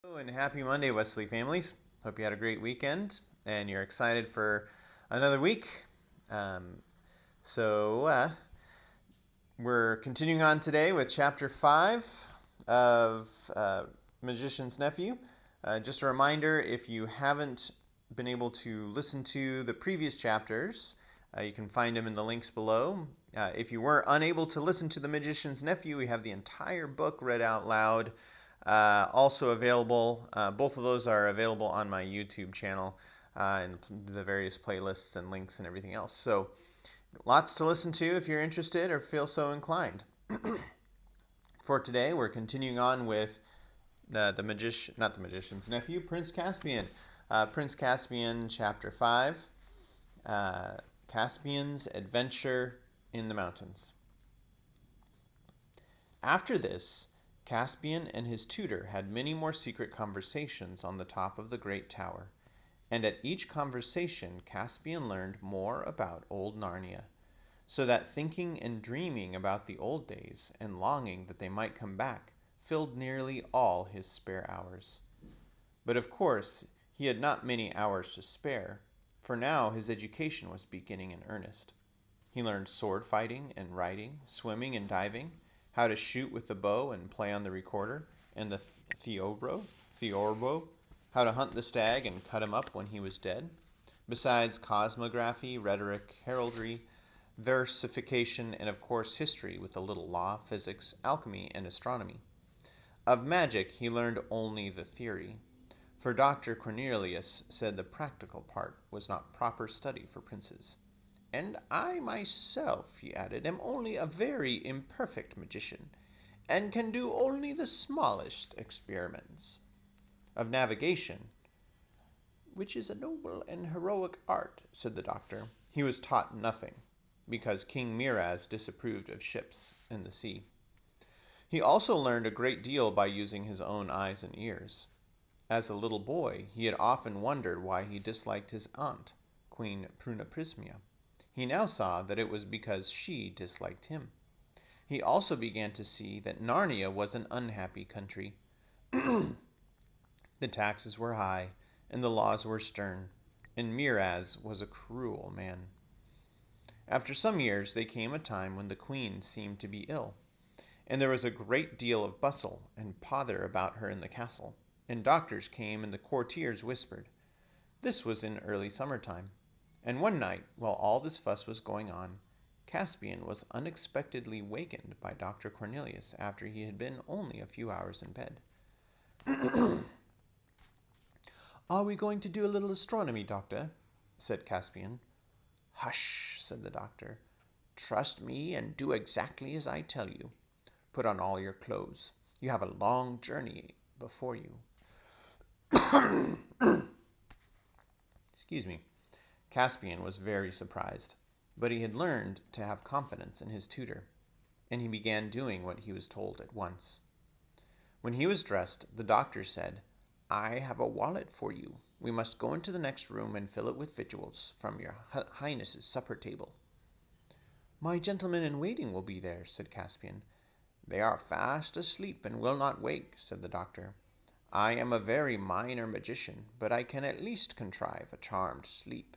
Hello and happy Monday, Wesley families. Hope you had a great weekend and you're excited for another week. Um, so, we're continuing on today with chapter 5 of Magician's Nephew. Just a reminder, if you haven't been able to listen to the previous chapters, you can find them in the links below. If you were unable to listen to The Magician's Nephew, we have the entire book read out loud. Also available, both of those are available on my YouTube channel and the various playlists and links and everything else. So lots to listen to if you're interested or feel so inclined. For today, we're continuing on with not the Magician's Nephew, Prince Caspian. Prince Caspian, Chapter 5, Caspian's Adventure in the Mountains. After this, Caspian and his tutor had many more secret conversations on the top of the great tower, and at each conversation Caspian learned more about old Narnia, so that thinking and dreaming about the old days and longing that they might come back filled nearly all his spare hours. But of course he had not many hours to spare, for now his education was beginning in earnest. He learned sword fighting and riding, swimming and diving, how to shoot with the bow and play on the recorder and the theorbo, how to hunt the stag and cut him up when he was dead, besides cosmography, rhetoric, heraldry, versification, and of course history with a little law, physics, alchemy, and astronomy. Of magic he learned only the theory, for Dr. Cornelius said the practical part was not proper study for princes. And I myself, he added, am only a very imperfect magician, and can do only the smallest experiments. Of navigation, which is a noble and heroic art, said the doctor, he was taught nothing, because King Miraz disapproved of ships and the sea. He also learned a great deal by using his own eyes and ears. As a little boy, he had often wondered why he disliked his aunt, Queen Prunaprismia. He now saw that it was because she disliked him. He also began to see that Narnia was an unhappy country. The taxes were high, and the laws were stern, and Miraz was a cruel man. After some years, there came a time when the queen seemed to be ill, and there was a great deal of bustle and pother about her in the castle, and doctors came and the courtiers whispered. This was in early summertime. And one night, while all this fuss was going on, Caspian was unexpectedly wakened by Dr. Cornelius after he had been only a few hours in bed. Are we going to do a little astronomy, Doctor? Said Caspian. Hush, said the doctor. Trust me and do exactly as I tell you. Put on all your clothes. You have a long journey before you. Excuse me. Caspian was very surprised, but he had learned to have confidence in his tutor, and he began doing what he was told at once. When he was dressed, the doctor said, I have a wallet for you. We must go into the next room and fill it with victuals from your highness's supper table. My gentlemen in waiting will be there, said Caspian. They are fast asleep and will not wake, said the doctor. I am a very minor magician, but I can at least contrive a charmed sleep.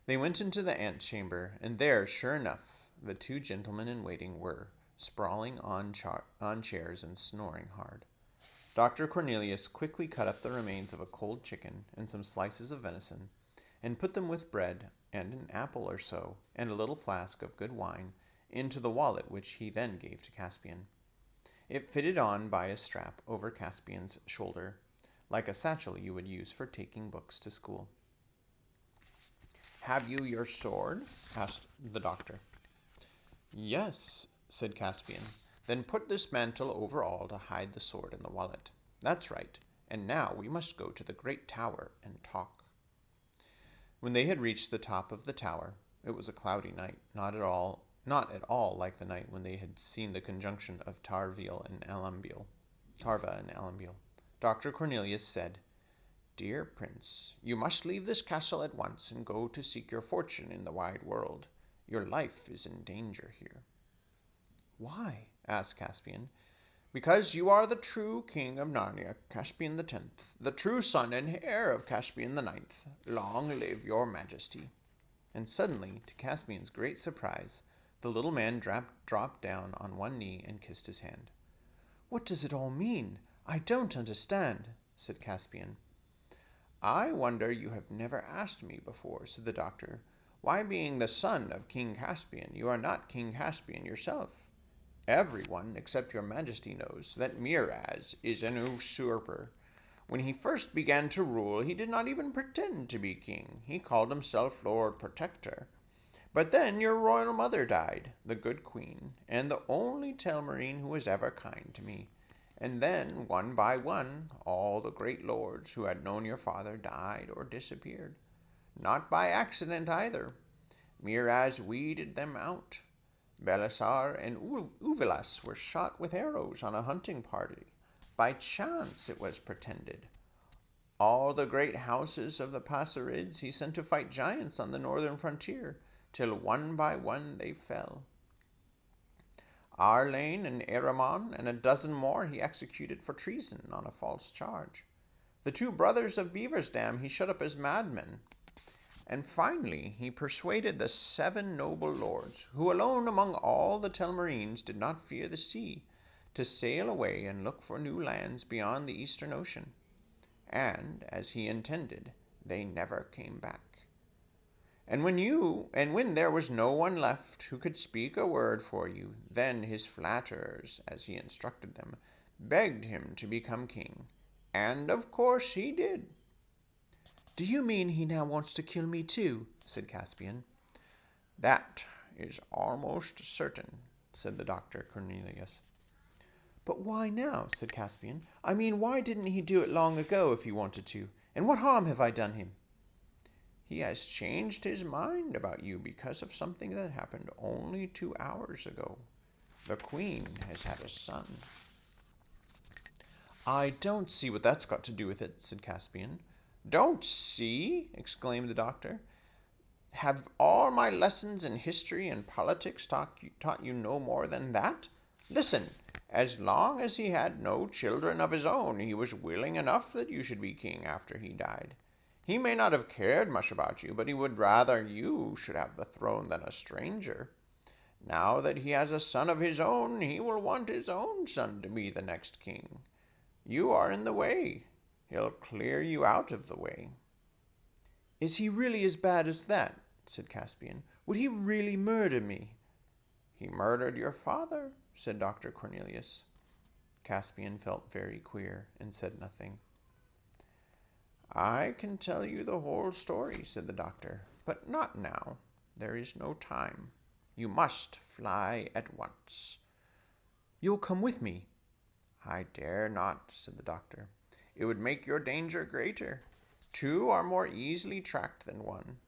They went into the antechamber, and there, sure enough, the two gentlemen in waiting were, sprawling on chairs and snoring hard. Dr. Cornelius quickly cut up the remains of a cold chicken and some slices of venison, and put them with bread and an apple or so, and a little flask of good wine, into the wallet which he then gave to Caspian. It fitted on by a strap over Caspian's shoulder, like a satchel you would use for taking books to school. Have you your sword? Asked the doctor. Yes, said Caspian. Then put this mantle over all to hide the sword in the wallet. That's right. And now we must go to the great tower and talk. When they had reached the top of the tower, it was a cloudy night, not at all like the night when they had seen the conjunction of Tarva and Alambiel. Dr. Cornelius said, Dear Prince, you must leave this castle at once and go to seek your fortune in the wide world. Your life is in danger here. Why? Asked Caspian. Because you are the true king of Narnia, Caspian the 10th, the true son and heir of Caspian the 9th. Long live your majesty. And suddenly, to Caspian's great surprise, the little man dropped down on one knee and kissed his hand. "What does it all mean? I don't understand," said Caspian. "I wonder you have never asked me before," said the doctor, "why, being the son of King Caspian, you are not King Caspian yourself. Everyone, except your majesty, knows that Miraz is an usurper. When he first began to rule, he did not even pretend to be king. He called himself Lord Protector. But then your royal mother died, the good queen, and the only Telmarine who was ever kind to me. And then, one by one, all the great lords who had known your father died or disappeared. Not by accident either. Miraz weeded them out. Belisar and Uvilas were shot with arrows on a hunting party. By chance, it was pretended. All the great houses of the Passerids he sent to fight giants on the northern frontier, till one by one they fell. Arlane and Eramon and a dozen more he executed for treason on a false charge. The 2 brothers of Beaver's Dam he shut up as madmen. And finally he persuaded the 7 noble lords, who alone among all the Telmarines did not fear the sea, to sail away and look for new lands beyond the Eastern Ocean. And, as he intended, they never came back. And when there was no one left who could speak a word for you, then his flatterers, as he instructed them, begged him to become king. And of course he did. "Do you mean he now wants to kill me too?" said Caspian. "That is almost certain," said the Dr. Cornelius. "But why now?" said Caspian. "I mean, why didn't he do it long ago if he wanted to? And what harm have I done him?" "He has changed his mind about you because of something that happened only 2 hours ago. The queen has had a son." "I don't see what that's got to do with it," said Caspian. "Don't see?" exclaimed the doctor. "Have all my lessons in history and politics taught you no more than that? Listen, as long as he had no children of his own, he was willing enough that you should be king after he died. He may not have cared much about you, but he would rather you should have the throne than a stranger. Now that he has a son of his own, he will want his own son to be the next king. You are in the way. He'll clear you out of the way." "Is he really as bad as that?" said Caspian. "Would he really murder me?" "He murdered your father," said Dr. Cornelius. Caspian felt very queer and said nothing. "I can tell you the whole story," said the doctor, "but not now. There is no time. You must fly at once." "You'll come with me?" "I dare not," said the doctor. "It would make your danger greater. 2 are more easily tracked than 1.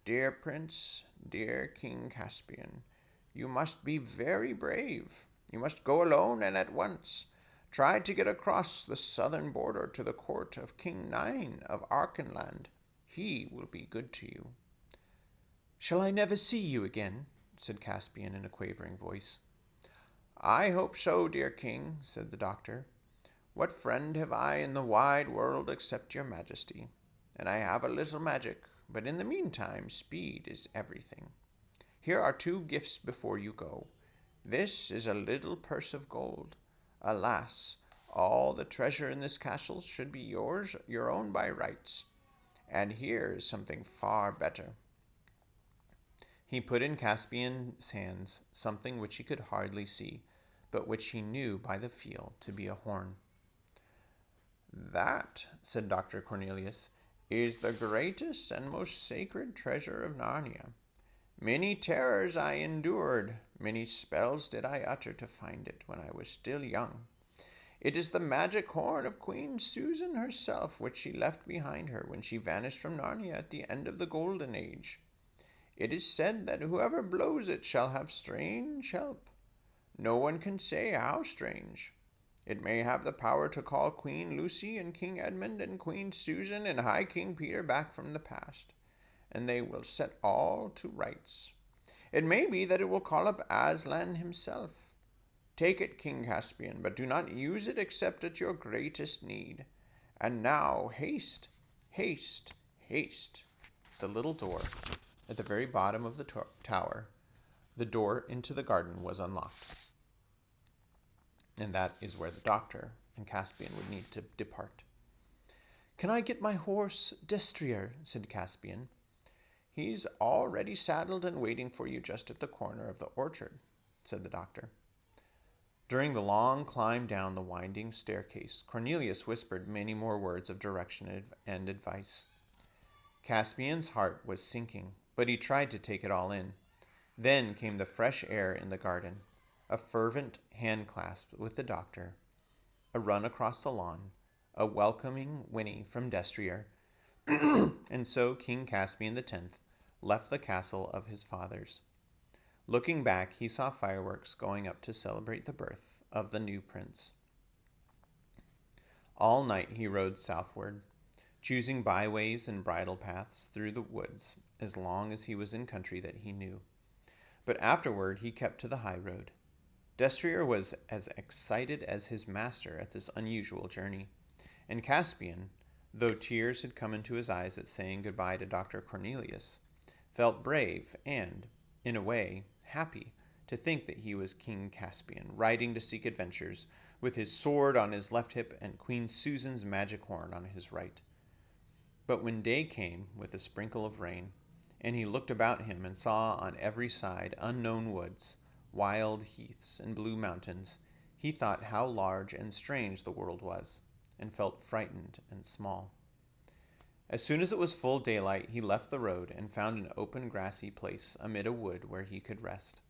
Dear Prince, dear King Caspian, you must be very brave. You must go alone and at once. Try to get across the southern border to the court of King Nine of Archenland. He will be good to you." "Shall I never see you again?" said Caspian in a quavering voice. "I hope so, dear king," said the doctor. "What friend have I in the wide world except your majesty? And I have a little magic, but in the meantime speed is everything. Here are 2 gifts before you go. This is a little purse of gold. Alas, all the treasure in this castle should be your own by rights. And here is something far better." He put in Caspian's hands something which he could hardly see, but which he knew by the feel to be a horn. "That," said Dr. Cornelius, "is the greatest and most sacred treasure of Narnia. Many terrors I endured, many spells did I utter to find it when I was still young. It is the magic horn of Queen Susan herself, which she left behind her when she vanished from Narnia at the end of the Golden Age. It is said that whoever blows it shall have strange help. No one can say how strange. It may have the power to call Queen Lucy and King Edmund and Queen Susan and High King Peter back from the past, and they will set all to rights. It may be that it will call up Aslan himself. Take it, King Caspian, but do not use it except at your greatest need. And now, haste, haste, haste. The little door at the very bottom of the tower, the door into the garden, was unlocked. And that is where the doctor and Caspian would need to depart. "Can I get my horse, Destrier?" said Caspian. "He's already saddled and waiting for you just at the corner of the orchard," said the doctor. During the long climb down the winding staircase, Cornelius whispered many more words of direction and advice. Caspian's heart was sinking, but he tried to take it all in. Then came the fresh air in the garden, a fervent hand-clasp with the doctor, a run across the lawn, a welcoming whinny from Destrier, and so King Caspian X left the castle of his fathers. Looking back, he saw fireworks going up to celebrate the birth of the new prince. All night he rode southward, choosing byways and bridle paths through the woods as long as he was in country that he knew. But afterward he kept to the high road. Destrier was as excited as his master at this unusual journey, and Caspian, though tears had come into his eyes at saying goodbye to Dr. Cornelius, felt brave and, in a way, happy to think that he was King Caspian, riding to seek adventures, with his sword on his left hip and Queen Susan's magic horn on his right. But when day came with a sprinkle of rain, and he looked about him and saw on every side unknown woods, wild heaths, and blue mountains, he thought how large and strange the world was, and felt frightened and small. As soon as it was full daylight, he left the road and found an open grassy place amid a wood where he could rest.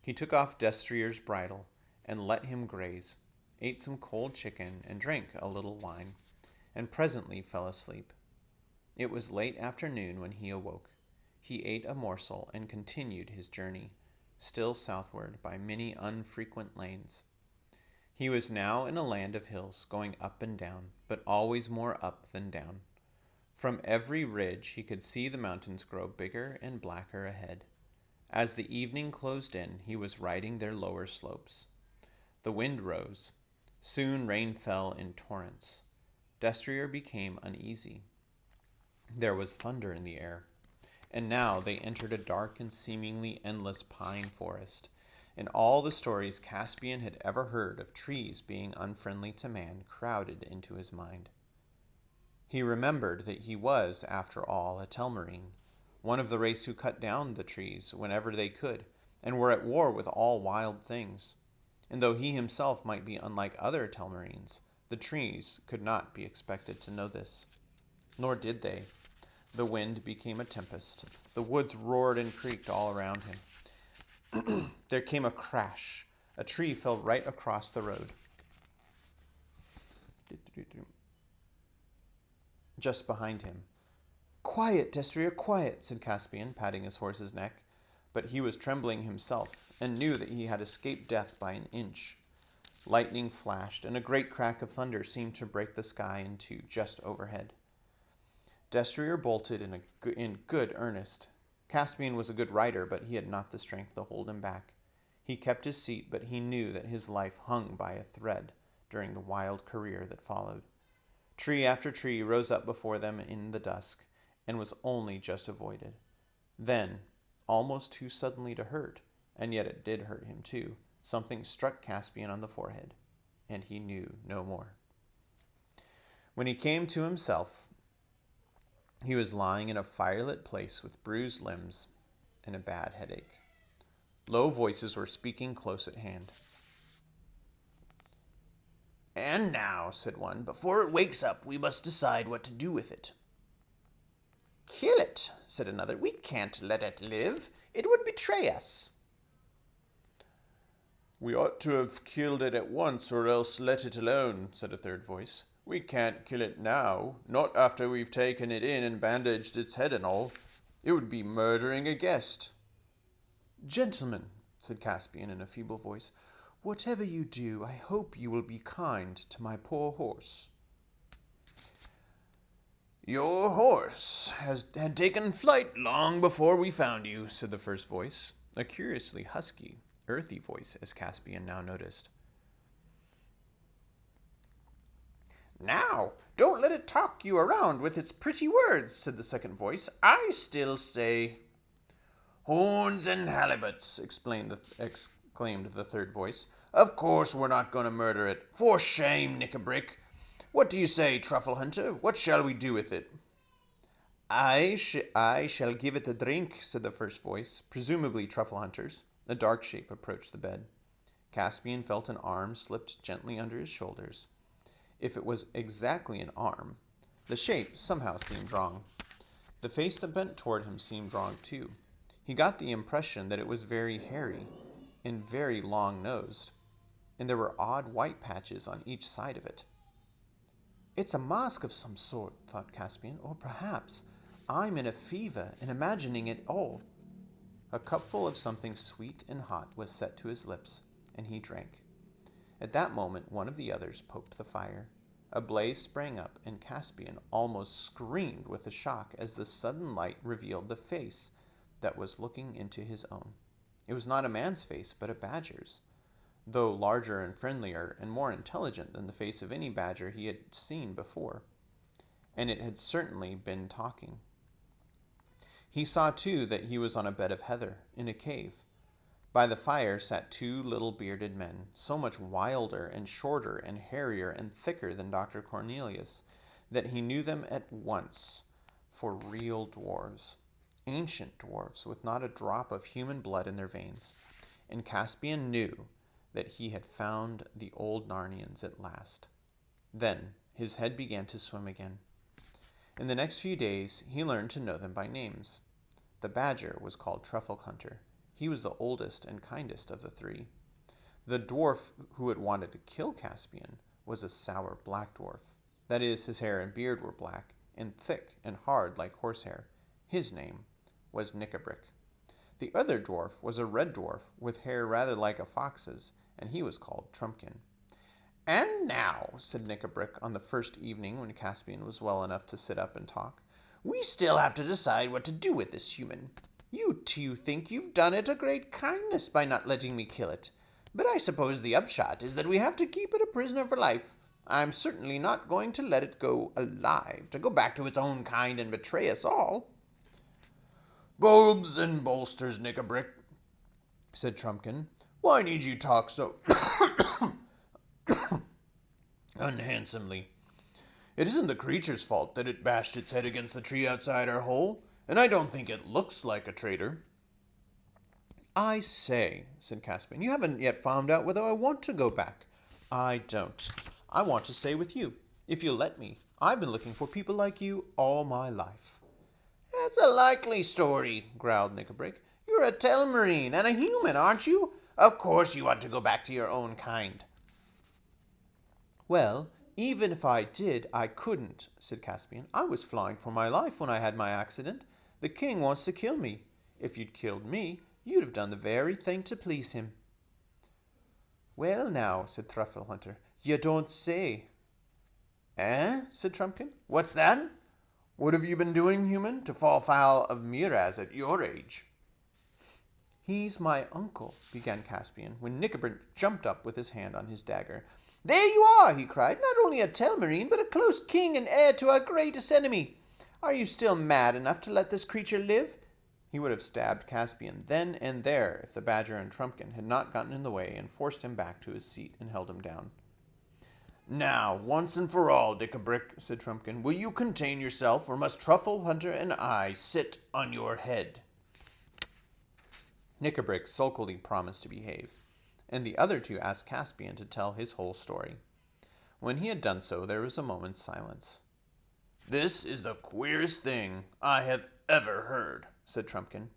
He took off Destrier's bridle and let him graze, ate some cold chicken and drank a little wine, and presently fell asleep. It was late afternoon when he awoke. He ate a morsel and continued his journey, still southward by many unfrequent lanes. He was now in a land of hills, going up and down, but always more up than down. From every ridge he could see the mountains grow bigger and blacker ahead. As the evening closed in, he was riding their lower slopes. The wind rose. Soon rain fell in torrents. Destrier became uneasy. There was thunder in the air. And now they entered a dark and seemingly endless pine forest, and all the stories Caspian had ever heard of trees being unfriendly to man crowded into his mind. He remembered that he was, after all, a Telmarine, one of the race who cut down the trees whenever they could, and were at war with all wild things. And though he himself might be unlike other Telmarines, the trees could not be expected to know this. Nor did they. The wind became a tempest. The woods roared and creaked all around him. There came a crash. A tree fell right across the road. Just behind him. "Quiet, Destrier, quiet," said Caspian, patting his horse's neck. But he was trembling himself, and knew that he had escaped death by an inch. Lightning flashed, and a great crack of thunder seemed to break the sky in two just overhead. Destrier bolted in good earnest. Caspian was a good rider, but he had not the strength to hold him back. He kept his seat, but he knew that his life hung by a thread during the wild career that followed. Tree after tree rose up before them in the dusk, and was only just avoided. Then, almost too suddenly to hurt, and yet it did hurt him too, something struck Caspian on the forehead, and he knew no more. When he came to himself, he was lying in a firelit place with bruised limbs and a bad headache. Low voices were speaking close at hand. "And now," said one, "before it wakes up, we must decide what to do with it." "Kill it," said another. "We can't let it live. It would betray us." "We ought to have killed it at once, or else let it alone," said a third voice. "We can't kill it now, not after we've taken it in and bandaged its head and all. It would be murdering a guest." "Gentlemen," said Caspian in a feeble voice, "whatever you do, I hope you will be kind to my poor horse." "Your horse had taken flight long before we found you," said the first voice, a curiously husky, earthy voice, as Caspian now noticed. "Now, don't let it talk you around with its pretty words," said the second voice. "I still say—" "Horns and halibuts," exclaimed the third voice. "Of course we're not going to murder it. For shame, Nick-a-Brick. What do you say, Truffle Hunter? What shall we do with it?" I shall give it a drink," said the first voice, presumably Truffle Hunter's. A dark shape approached the bed. Caspian felt an arm slipped gently under his shoulders. If it was exactly an arm, the shape somehow seemed wrong. The face that bent toward him seemed wrong too. He got the impression that it was very hairy and very long-nosed, and there were odd white patches on each side of it. "It's a mask of some sort," thought Caspian, "or perhaps I'm in a fever and imagining it all." A cupful of something sweet and hot was set to his lips, and he drank. At that moment, one of the others poked the fire. A blaze sprang up, and Caspian almost screamed with the shock as the sudden light revealed the face that was looking into his own. It was not a man's face, but a badger's, though larger and friendlier and more intelligent than the face of any badger he had seen before. And it had certainly been talking. He saw, too, that he was on a bed of heather, in a cave. By the fire sat two little bearded men, so much wilder and shorter and hairier and thicker than Dr. Cornelius, that he knew them at once for real dwarves, ancient dwarves with not a drop of human blood in their veins. And Caspian knew that he had found the old Narnians at last. Then his head began to swim again. In the next few days, he learned to know them by names. The badger was called Truffle Hunter. He was the oldest and kindest of the three. The dwarf who had wanted to kill Caspian was a sour black dwarf. That is, his hair and beard were black, and thick and hard like horsehair. His name was Nick-a-Brick. The other dwarf was a red dwarf with hair rather like a fox's, and he was called Trumpkin. "And now," said Nick-a-Brick on the first evening when Caspian was well enough to sit up and talk, "we still have to decide what to do with this human. You two think you've done it a great kindness by not letting me kill it, but I suppose the upshot is that we have to keep it a prisoner for life. I'm certainly not going to let it go alive, to go back to its own kind and betray us all." "Bulbs and bolsters, Nick-a-Brick," said Trumpkin. "Why need you talk so unhandsomely? It isn't the creature's fault that it bashed its head against the tree outside our hole, and I don't think it looks like a traitor." "I say," said Caspian, "you haven't yet found out whether I want to go back." "I don't. I want to stay with you, if you'll let me. I've been looking for people like you all my life." "That's a likely story," growled Nick-a-Brick. "You're a Telmarine and a human, aren't you? Of course you want to go back to your own kind." "Well, even if I did, I couldn't," said Caspian. "I was flying for my life when I had my accident. The king wants to kill me. If you'd killed me, you'd have done the very thing to please him." "Well now," said Truffle Hunter, "you don't say." "Eh?" said Trumpkin. "What's that? What have you been doing, human, to fall foul of Miraz at your age?" "He's my uncle," began Caspian, when Nick-a-Brick jumped up with his hand on his dagger. "There you are," he cried. "Not only a Telmarine, but a close king and heir to our greatest enemy. Are you still mad enough to let this creature live?" He would have stabbed Caspian then and there if the badger and Trumpkin had not gotten in the way and forced him back to his seat and held him down. "Now, once and for all, Nick-a-Brick," said Trumpkin, "will you contain yourself, or must Truffle Hunter and I sit on your head?" Nick-a-Brick sulkily promised to behave, and the other two asked Caspian to tell his whole story. When he had done so, there was a moment's silence. "This is the queerest thing I have ever heard," said Trumpkin.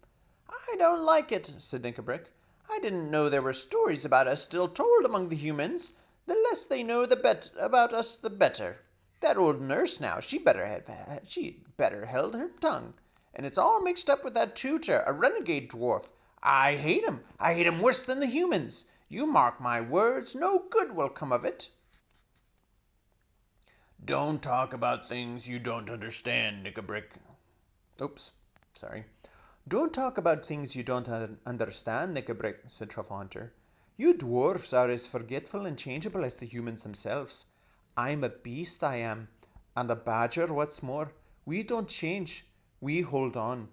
"I don't like it," said Nick-a-Brick. "I didn't know there were stories about us still told among the humans. The less they know about us, the better. That old nurse now, she'd better held her tongue. And it's all mixed up with that tutor, a renegade dwarf. I hate him. I hate him worse than the humans. You mark my words, no good will come of it." "Don't talk about things you don't understand, Nick-a-Brick." Oops, sorry. Don't talk about things you don't understand, Nickabrick, said Truffle Hunter. You dwarfs are as forgetful and changeable as the humans themselves. I'm a beast, I am. And a badger, what's more. We don't change. We hold on.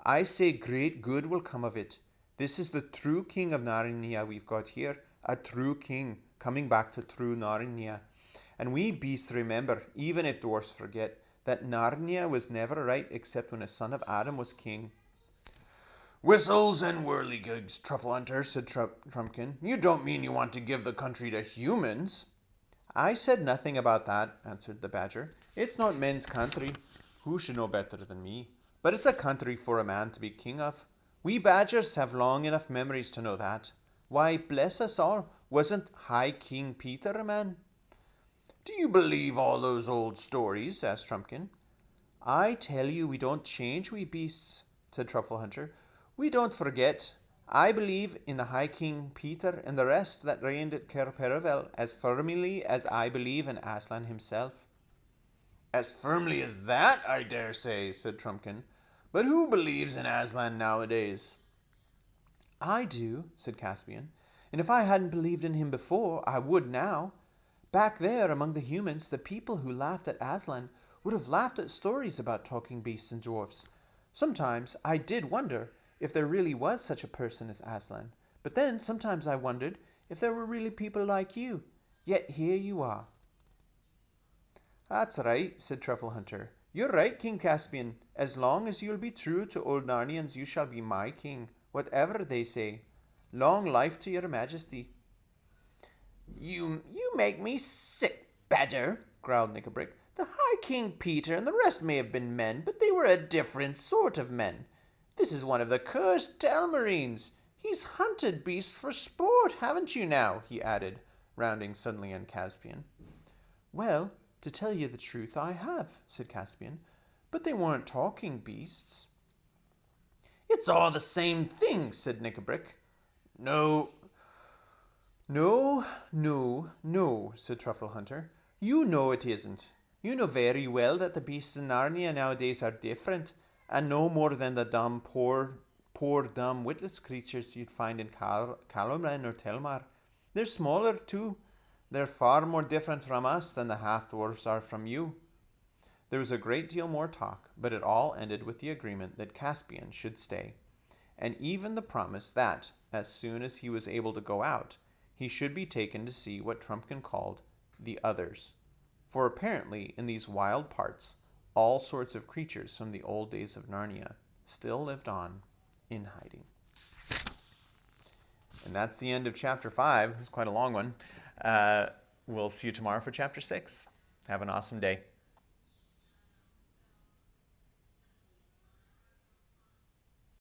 I say great good will come of it. This is the true king of Narnia we've got here. A true king, coming back to true Narnia. And we beasts remember, even if dwarfs forget, that Narnia was never right except when a son of Adam was king. Whistles and whirligigs, Truffle Hunter, said Trumpkin. You don't mean you want to give the country to humans? I said nothing about that, answered the badger. It's not men's country. Who should know better than me? But it's a country for a man to be king of. We badgers have long enough memories to know that. Why, bless us all, wasn't High King Peter a man? Do you believe all those old stories? Asked Trumpkin. I tell you, we don't change, we beasts, said Truffle Hunter. We don't forget. I believe in the High King Peter and the rest that reigned at Cair Paravel as firmly as I believe in Aslan himself. As firmly as that, I dare say, said Trumpkin. But who believes in Aslan nowadays? I do, said Caspian. And if I hadn't believed in him before, I would now. Back there among the humans, the people who laughed at Aslan would have laughed at stories about talking beasts and dwarfs. Sometimes I did wonder if there really was such a person as Aslan. But then sometimes I wondered if there were really people like you. Yet here you are. That's right, said Truffle Hunter. You're right, King Caspian. As long as you'll be true to old Narnians, you shall be my king, whatever they say. Long life to your majesty. You make me sick, badger, growled Nickabrick. The High King Peter and the rest may have been men, but they were a different sort of men. This is one of the cursed Telmarines. He's hunted beasts for sport, haven't you now? He added, rounding suddenly on Caspian. Well, to tell you the truth, I have, said Caspian. But they weren't talking beasts. It's all the same thing, said Nickabrick. No, said Truffle Hunter. You know it isn't. You know very well that the beasts in Narnia nowadays are different, and no more than the dumb, poor dumb, witless creatures you'd find in Caloran or Telmar. They're smaller, too. They're far more different from us than the half-dwarfs are from you. There was a great deal more talk, but it all ended with the agreement that Caspian should stay, and even the promise that, as soon as he was able to go out, he should be taken to see what Trumpkin called the others. For apparently, in these wild parts, all sorts of creatures from the old days of Narnia still lived on in hiding. And that's the end of chapter 5. It's quite a long one. We'll see you tomorrow for chapter 6. Have an awesome day.